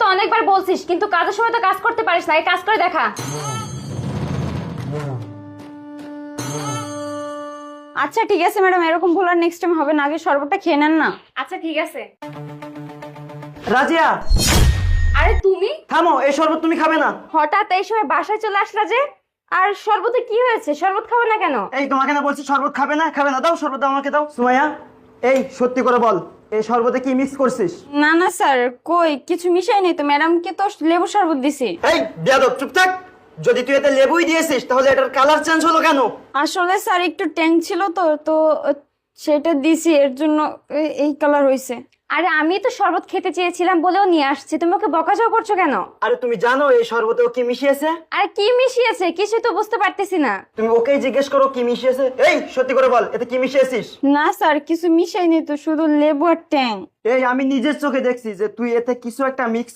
তো অনেকবার বলছিস, কিন্তু কাজের সময় তো কাজ করতে পারিস না। এই কাজ করে দেখা। আচ্ছা ঠিক আছে ম্যাডাম, এরকম ভুল আর নেক্সট টাইম হবে না। আগে শরবতটা খেয়ে নেন না। আচ্ছা ঠিক আছে। রাজিয়া আরে তুমি থামো, এই শরবত তুমি খাবে না। হঠাৎ এই সময় বাসায় চলে আসলা যে? আর শরবতে কি হয়েছে? শরবত খাবে না কেন? এই তোমাকে না বলছি শরবত খাবে না, খাবে না, দাও শরবত দাও, আমাকে দাও। সুমাইয়া, এই সত্যি করে বল, এই শরবতে কি মিক্স করছিস? না না স্যার, কই কিছু মিশাই নেই তো। ম্যাডামকে তো লেবু শরবত দিছি। এই বেয়াদব, চুপ থাক। যদি তুই এতে লেবুই দিয়েছিস তাহলে এটার কালার চেঞ্জ হলো কেন? আসলে স্যার একটু ট্যাং ছিল তো তো সেটা দিছি, এর জন্য এই কালার হইছে। আরে আমি তো শরবত খেতে চেয়েছিলাম বলেও নিয়ে আসছি, তুমি ওকে বকাঝকা করছো কেন? আরে তুমি জানো এই শরবতেও কি মিশিয়েছে? আরে কি মিশিয়েছে কিছু তো বুঝতে পারতেছি না। তুমি ওকেই জিজ্ঞেস করো কি মিশিয়েছে। এই সত্যি করে বল, এতে কি মিশিয়েছিস? না স্যার, কিছু মিশাই নেই তো, শুধু লেবু আর ট্যাং। এই আমি নিজের চোখে দেখছি যে তুই এতে কিছু একটা মিক্স